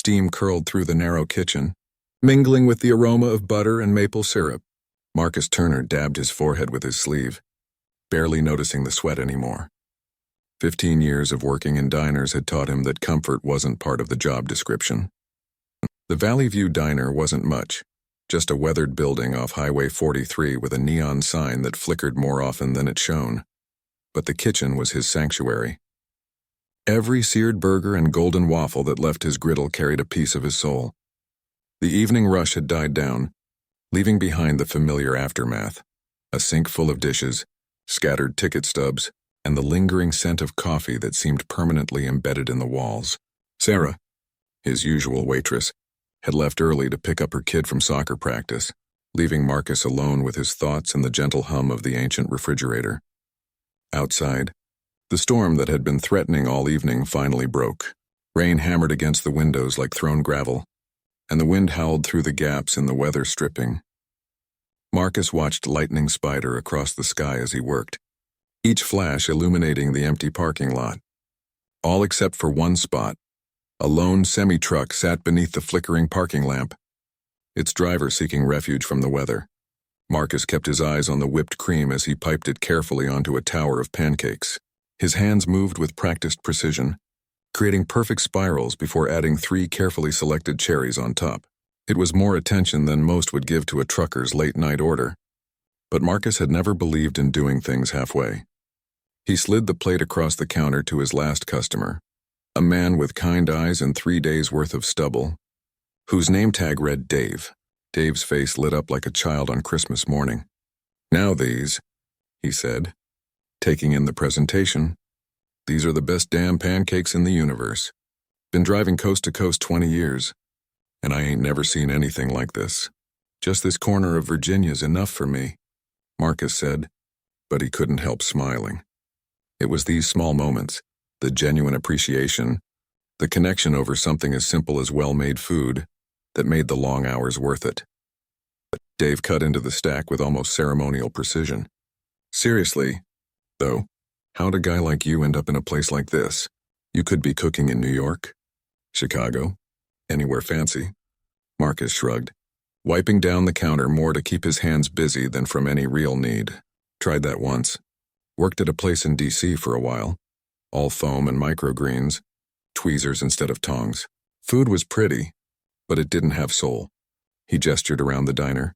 Steam curled through the narrow kitchen, mingling with the aroma of butter and maple syrup. Marcus Turner dabbed his forehead with his sleeve, barely noticing the sweat anymore. 15 years of working in diners had taught him that comfort wasn't part of the job description. The Valley View Diner wasn't much, just a weathered building off Highway 43 with a neon sign that flickered more often than it shone. But the kitchen was his sanctuary. Every seared burger and golden waffle that left his griddle carried a piece of his soul. The evening rush had died down, leaving behind the familiar aftermath, a sink full of dishes, scattered ticket stubs, and the lingering scent of coffee that seemed permanently embedded in the walls. Sarah, his usual waitress, had left early to pick up her kid from soccer practice, leaving Marcus alone with his thoughts and the gentle hum of the ancient refrigerator. Outside, the storm that had been threatening all evening finally broke. Rain hammered against the windows like thrown gravel, and the wind howled through the gaps in the weather stripping. Marcus watched lightning spider across the sky as he worked, each flash illuminating the empty parking lot. All except for one spot. A lone semi-truck sat beneath the flickering parking lamp, its driver seeking refuge from the weather. Marcus kept his eyes on the whipped cream as he piped it carefully onto a tower of pancakes. His hands moved with practiced precision, creating perfect spirals before adding 3 carefully selected cherries on top. It was more attention than most would give to a trucker's late-night order. But Marcus had never believed in doing things halfway. He slid the plate across the counter to his last customer, a man with kind eyes and 3 days' worth of stubble, whose name tag read Dave. Dave's face lit up like a child on Christmas morning. "Now these," he said, taking in the presentation. "These are the best damn pancakes in the universe. Been driving coast to coast 20 years, and I ain't never seen anything like this. Just this corner of Virginia's enough for me," Marcus said, but he couldn't help smiling. It was these small moments, the genuine appreciation, the connection over something as simple as well-made food, that made the long hours worth it. Dave cut into the stack with almost ceremonial precision. "Seriously, though, how'd a guy like you end up in a place like this? You could be cooking in New York, Chicago, anywhere fancy." Marcus shrugged, wiping down the counter more to keep his hands busy than from any real need. "Tried that once. Worked at a place in D.C. for a while. All foam and microgreens, tweezers instead of tongs. Food was pretty, but it didn't have soul." He gestured around the diner.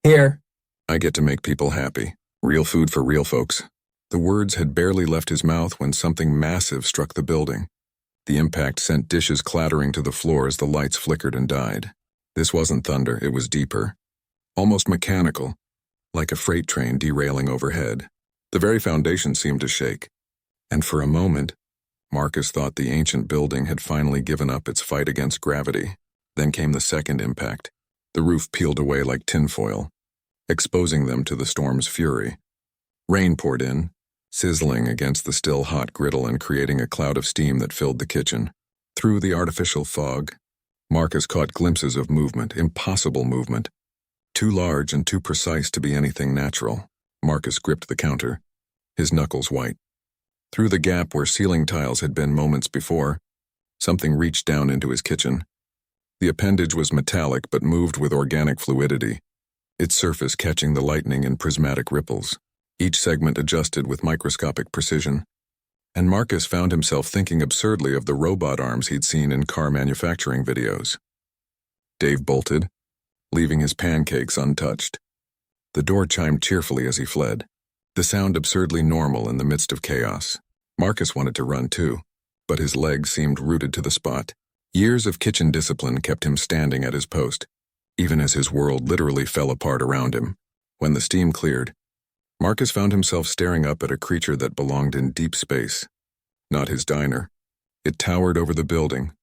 "Here. I get to make people happy. Real food for real folks." The words had barely left his mouth when something massive struck the building. The impact sent dishes clattering to the floor as the lights flickered and died. This wasn't thunder, it was deeper, almost mechanical, like a freight train derailing overhead. The very foundation seemed to shake. And for a moment, Marcus thought the ancient building had finally given up its fight against gravity. Then came the second impact. The roof peeled away like tinfoil, exposing them to the storm's fury. Rain poured in, sizzling against the still hot griddle and creating a cloud of steam that filled the kitchen. Through the artificial fog, Marcus caught glimpses of movement, impossible movement, too large and too precise to be anything natural. Marcus gripped the counter, his knuckles white. Through the gap where ceiling tiles had been moments before, something reached down into his kitchen. The appendage was metallic but moved with organic fluidity, its surface catching the lightning in prismatic ripples. Each segment adjusted with microscopic precision, and Marcus found himself thinking absurdly of the robot arms he'd seen in car manufacturing videos. Dave bolted, leaving his pancakes untouched. The door chimed cheerfully as he fled, the sound absurdly normal in the midst of chaos. Marcus wanted to run too, but his legs seemed rooted to the spot. Years of kitchen discipline kept him standing at his post, even as his world literally fell apart around him. When the steam cleared, Marcus found himself staring up at a creature that belonged in deep space. Not his diner. It towered over the building,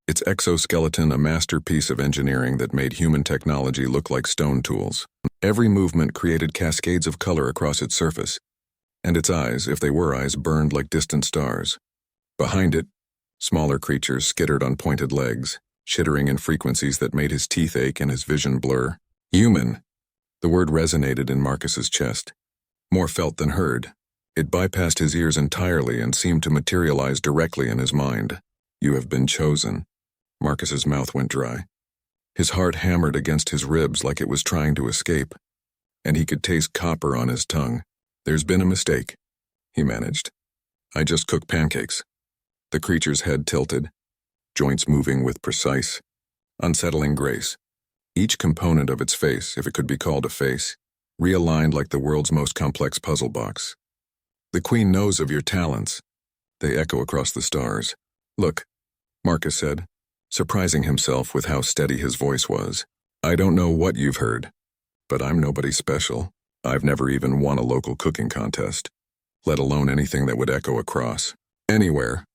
its exoskeleton a masterpiece of engineering that made human technology look like stone tools. Every movement created cascades of color across its surface, and its eyes, if they were eyes, burned like distant stars. Behind it, smaller creatures skittered on pointed legs, chittering in frequencies that made his teeth ache and his vision blur. Human. The word resonated in Marcus's chest. More felt than heard. It bypassed his ears entirely and seemed to materialize directly in his mind. "You have been chosen," Marcus's mouth went dry. His heart hammered against his ribs like it was trying to escape, and he could taste copper on his tongue. "There's been a mistake," he managed. "I just cooked pancakes." The creature's head tilted, joints moving with precise, unsettling grace. Each component of its face, if it could be called a face, realigned like the world's most complex puzzle box. "The Queen knows of your talents." They echo across the stars. "Look," Marcus said, surprising himself with how steady his voice was. "I don't know what you've heard, but I'm nobody special. I've never even won a local cooking contest, let alone anything that would echo across anywhere."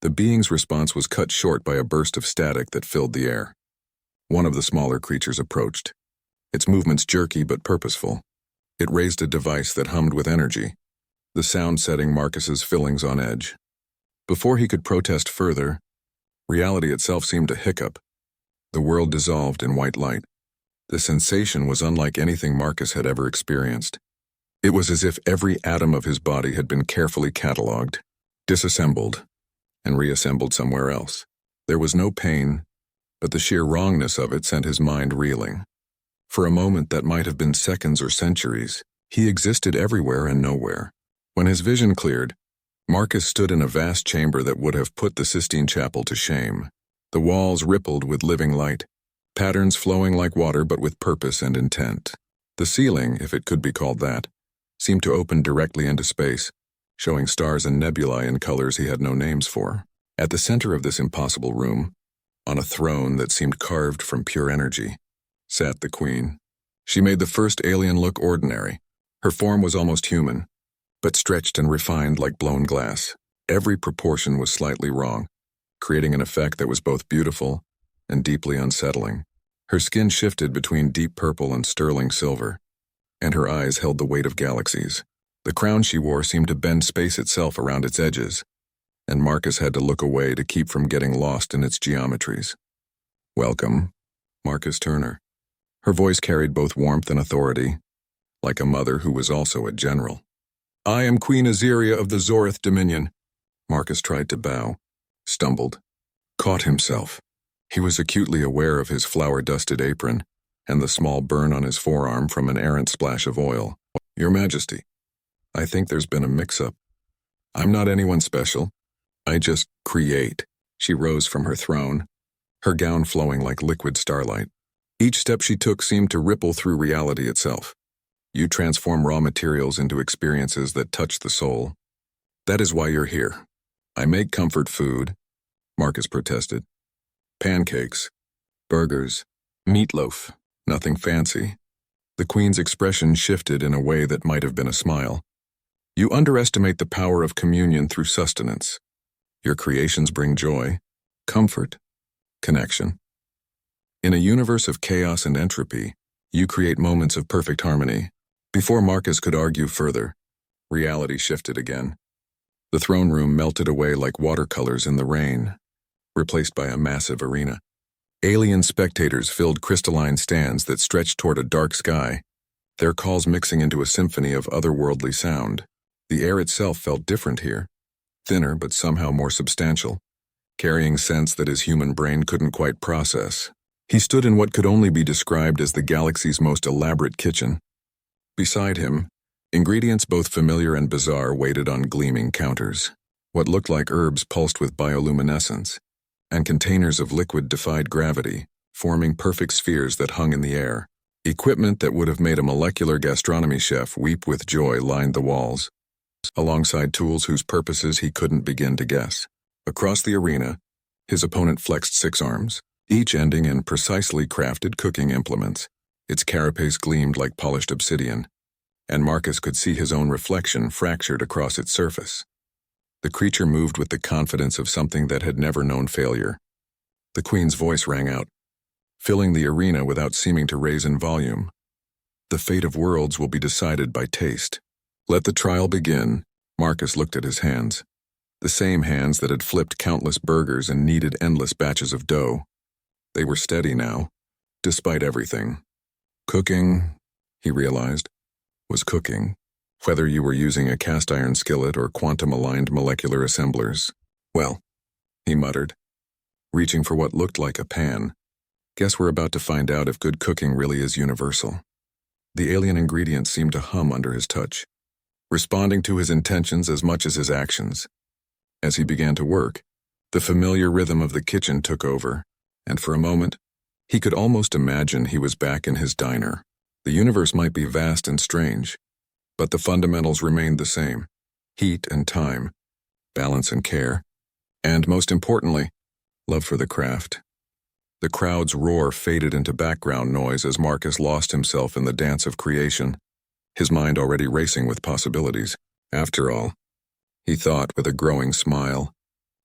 The being's response was cut short by a burst of static that filled the air. One of the smaller creatures approached, its movements jerky but purposeful. It raised a device that hummed with energy, the sound setting Marcus's fillings on edge. Before he could protest further, reality itself seemed to hiccup. The world dissolved in white light. The sensation was unlike anything Marcus had ever experienced. It was as if every atom of his body had been carefully catalogued, disassembled, and reassembled somewhere else. There was no pain, but the sheer wrongness of it sent his mind reeling. For a moment that might have been seconds or centuries, he existed everywhere and nowhere. When his vision cleared, Marcus stood in a vast chamber that would have put the Sistine Chapel to shame. The walls rippled with living light, patterns flowing like water but with purpose and intent. The ceiling, if it could be called that, seemed to open directly into space, showing stars and nebulae in colors he had no names for. At the center of this impossible room, on a throne that seemed carved from pure energy, sat the Queen. She made the first alien look ordinary. Her form was almost human, but stretched and refined like blown glass. Every proportion was slightly wrong, creating an effect that was both beautiful and deeply unsettling. Her skin shifted between deep purple and sterling silver, and her eyes held the weight of galaxies. The crown she wore seemed to bend space itself around its edges, and Marcus had to look away to keep from getting lost in its geometries. "Welcome, Marcus Turner." Her voice carried both warmth and authority, like a mother who was also a general. "I am Queen Aziria of the Zorith Dominion." Marcus tried to bow, stumbled, caught himself. He was acutely aware of his flour-dusted apron and the small burn on his forearm from an errant splash of oil. "Your Majesty, I think there's been a mix-up. I'm not anyone special. I just create." She rose from her throne, her gown flowing like liquid starlight. Each step she took seemed to ripple through reality itself. "You transform raw materials into experiences that touch the soul. That is why you're here." "I make comfort food," Marcus protested. "Pancakes, burgers, meatloaf, nothing fancy." The Queen's expression shifted in a way that might have been a smile. "You underestimate the power of communion through sustenance. Your creations bring joy, comfort, connection. In a universe of chaos and entropy, you create moments of perfect harmony." Before Marcus could argue further, reality shifted again. The throne room melted away like watercolors in the rain, replaced by a massive arena. Alien spectators filled crystalline stands that stretched toward a dark sky, their calls mixing into a symphony of otherworldly sound. The air itself felt different here, thinner but somehow more substantial, carrying scents that his human brain couldn't quite process. He stood in what could only be described as the galaxy's most elaborate kitchen. Beside him, ingredients both familiar and bizarre waited on gleaming counters. What looked like herbs pulsed with bioluminescence, and containers of liquid defied gravity, forming perfect spheres that hung in the air. Equipment that would have made a molecular gastronomy chef weep with joy lined the walls, alongside tools whose purposes he couldn't begin to guess. Across the arena, his opponent flexed 6 arms, each ending in precisely crafted cooking implements. Its carapace gleamed like polished obsidian, and Marcus could see his own reflection fractured across its surface. The creature moved with the confidence of something that had never known failure. The Queen's voice rang out, filling the arena without seeming to raise in volume. "The fate of worlds will be decided by taste. Let the trial begin." Marcus looked at his hands, the same hands that had flipped countless burgers and kneaded endless batches of dough. They were steady now, despite everything. Cooking, he realized, was cooking, whether you were using a cast-iron skillet or quantum-aligned molecular assemblers. "Well," he muttered, reaching for what looked like a pan. Guess we're about to find out if good cooking really is universal. The alien ingredients seemed to hum under his touch, responding to his intentions as much as his actions. As he began to work, the familiar rhythm of the kitchen took over, and for a moment, he could almost imagine he was back in his diner. The universe might be vast and strange, but the fundamentals remained the same: heat and time, balance and care, and most importantly, love for the craft. The crowd's roar faded into background noise as Marcus lost himself in the dance of creation, his mind already racing with possibilities. After all, he thought with a growing smile,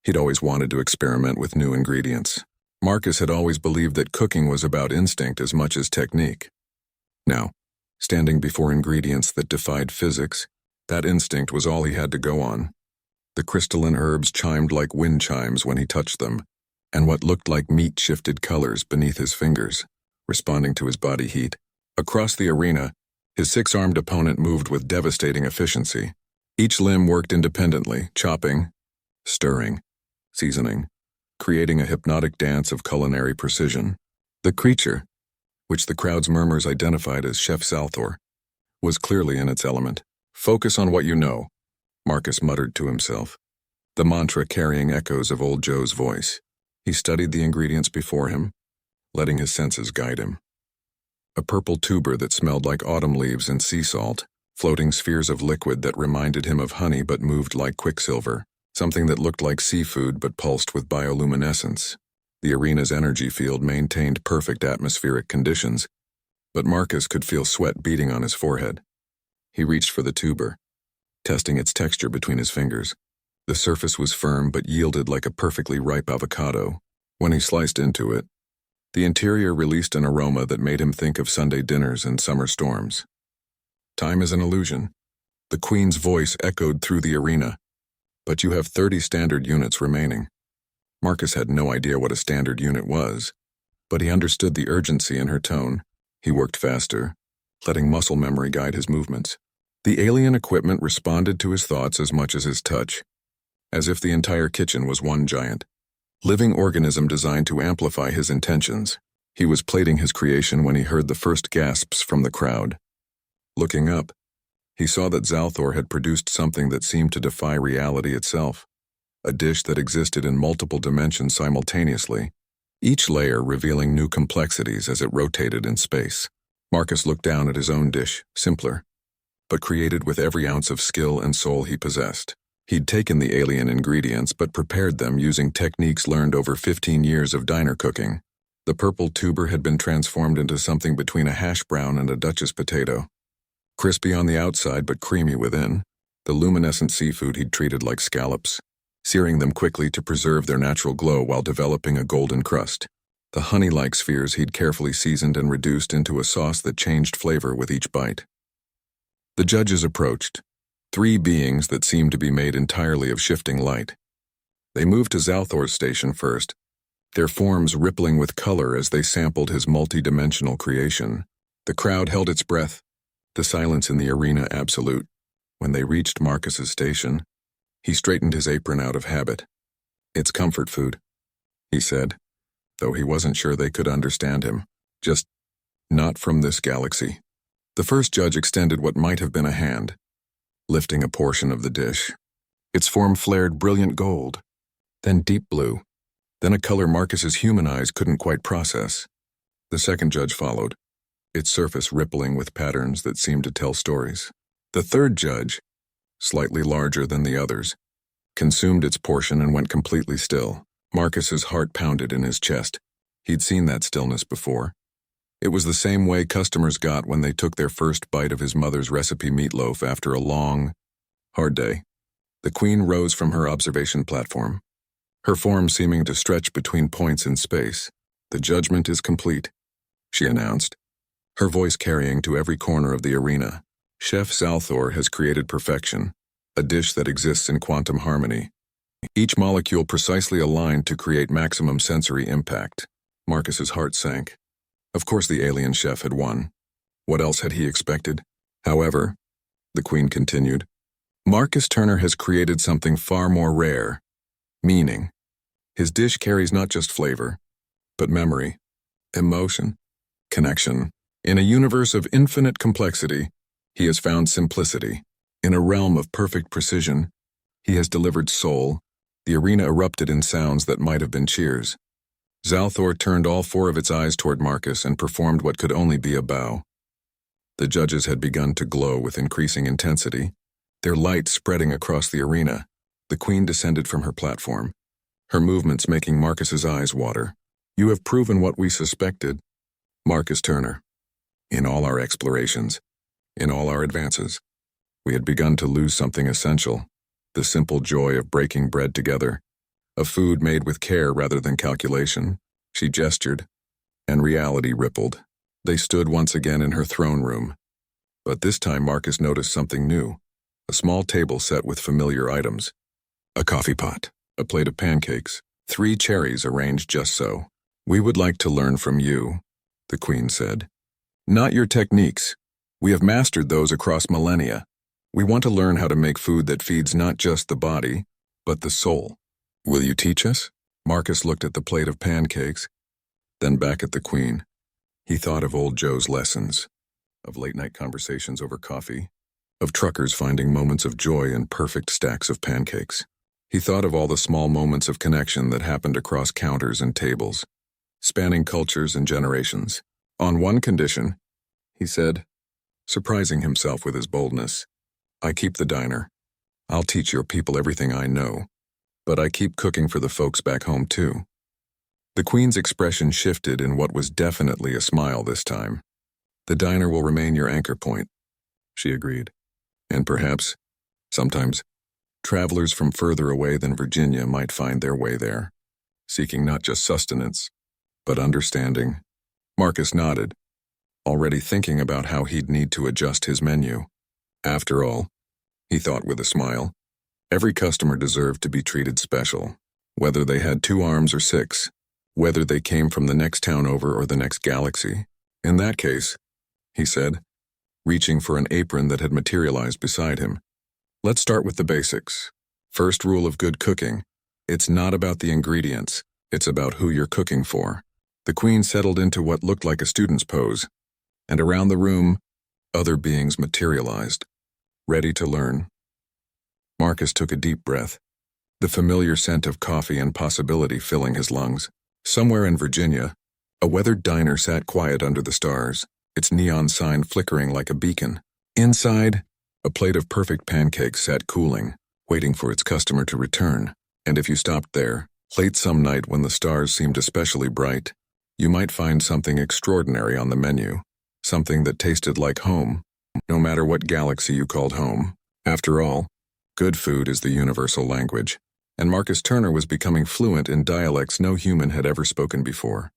he'd always wanted to experiment with new ingredients. Marcus had always believed that cooking was about instinct as much as technique. Now, standing before ingredients that defied physics, that instinct was all he had to go on. The crystalline herbs chimed like wind chimes when he touched them, and what looked like meat shifted colors beneath his fingers, responding to his body heat. Across the arena, his six-armed opponent moved with devastating efficiency. Each limb worked independently, chopping, stirring, seasoning, creating a hypnotic dance of culinary precision. The creature, which the crowd's murmurs identified as Chef Zalthor, was clearly in its element. "Focus on what you know," Marcus muttered to himself, the mantra carrying echoes of old Joe's voice. He studied the ingredients before him, letting his senses guide him. A purple tuber that smelled like autumn leaves and sea salt, floating spheres of liquid that reminded him of honey but moved like quicksilver, something that looked like seafood but pulsed with bioluminescence. The arena's energy field maintained perfect atmospheric conditions, but Marcus could feel sweat beating on his forehead. He reached for the tuber, testing its texture between his fingers. The surface was firm but yielded like a perfectly ripe avocado. When he sliced into it, the interior released an aroma that made him think of Sunday dinners and summer storms. "Time is an illusion." The Queen's voice echoed through the arena. "But you have 30 standard units remaining." Marcus had no idea what a standard unit was, but he understood the urgency in her tone. He worked faster, letting muscle memory guide his movements. The alien equipment responded to his thoughts as much as his touch, as if the entire kitchen was one giant, living organism designed to amplify his intentions. He was plating his creation when he heard the first gasps from the crowd. Looking up, he saw that Zalthor had produced something that seemed to defy reality itself, a dish that existed in multiple dimensions simultaneously, each layer revealing new complexities as it rotated in space. Marcus looked down at his own dish, simpler, but created with every ounce of skill and soul he possessed. He'd taken the alien ingredients but prepared them using techniques learned over 15 years of diner cooking. The purple tuber had been transformed into something between a hash brown and a Duchess potato. Crispy on the outside but creamy within, the luminescent seafood he'd treated like scallops, searing them quickly to preserve their natural glow while developing a golden crust. The honey-like spheres he'd carefully seasoned and reduced into a sauce that changed flavor with each bite. The judges approached, 3 beings that seemed to be made entirely of shifting light. They moved to Zalthor's station first, their forms rippling with color as they sampled his multi-dimensional creation. The crowd held its breath, the silence in the arena absolute. When they reached Marcus's station, he straightened his apron out of habit. "It's comfort food," he said, though he wasn't sure they could understand him. "Just not from this galaxy." The first judge extended what might have been a hand, lifting a portion of the dish. Its form flared brilliant gold, then deep blue, then a color Marcus's human eyes couldn't quite process. The second judge followed, its surface rippling with patterns that seemed to tell stories. The third judge, slightly larger than the others, consumed its portion and went completely still. Marcus's heart pounded in his chest. He'd seen that stillness before. It was the same way customers got when they took their first bite of his mother's recipe meatloaf after a long, hard day. The Queen rose from her observation platform, her form seeming to stretch between points in space. "The judgment is complete," she announced, her voice carrying to every corner of the arena. "Chef Zalthor has created perfection, a dish that exists in quantum harmony, each molecule precisely aligned to create maximum sensory impact." Marcus's heart sank. Of course the alien chef had won. What else had he expected? "However," the Queen continued, "Marcus Turner has created something far more rare: meaning. His dish carries not just flavor, but memory, emotion, connection. In a universe of infinite complexity, he has found simplicity. In a realm of perfect precision, he has delivered soul. The arena erupted in sounds that might have been cheers. Zalthor turned all four of its eyes toward Marcus and performed what could only be a bow. The judges had begun to glow with increasing intensity, their light spreading across the arena. The queen descended from her platform, her movements making Marcus's eyes water. You have proven what we suspected, Marcus Turner. In all our explorations, in all our advances, we had begun to lose something essential, the simple joy of breaking bread together, of food made with care rather than calculation. She gestured, and reality rippled. They stood once again in her throne room. But this time Marcus noticed something new, a small table set with familiar items. A coffee pot, a plate of pancakes, 3 cherries arranged just so. We would like to learn from you, the queen said. Not your techniques. We have mastered those across millennia. We want to learn how to make food that feeds not just the body, but the soul. Will you teach us? Marcus looked at the plate of pancakes, then back at the queen. He thought of old Joe's lessons, of late-night conversations over coffee, of truckers finding moments of joy in perfect stacks of pancakes. He thought of all the small moments of connection that happened across counters and tables, spanning cultures and generations. On one condition, he said, surprising himself with his boldness, I keep the diner. I'll teach your people everything I know, but I keep cooking for the folks back home too. The queen's expression shifted in what was definitely a smile this time. The diner will remain your anchor point, she agreed. And perhaps, sometimes, travelers from further away than Virginia might find their way there, seeking not just sustenance, but understanding. Marcus nodded, already thinking about how he'd need to adjust his menu. After all, he thought with a smile, every customer deserved to be treated special, whether they had 2 arms or 6, whether they came from the next town over or the next galaxy. In that case, he said, reaching for an apron that had materialized beside him, let's start with the basics. First rule of good cooking, it's not about the ingredients, it's about who you're cooking for. The queen settled into what looked like a student's pose, and around the room, other beings materialized, ready to learn. Marcus took a deep breath, the familiar scent of coffee and possibility filling his lungs. Somewhere in Virginia, a weathered diner sat quiet under the stars, its neon sign flickering like a beacon. Inside, a plate of perfect pancakes sat cooling, waiting for its customer to return. And if you stopped there, late some night when the stars seemed especially bright, you might find something extraordinary on the menu, something that tasted like home, no matter what galaxy you called home. After all, good food is the universal language, and Marcus Turner was becoming fluent in dialects no human had ever spoken before.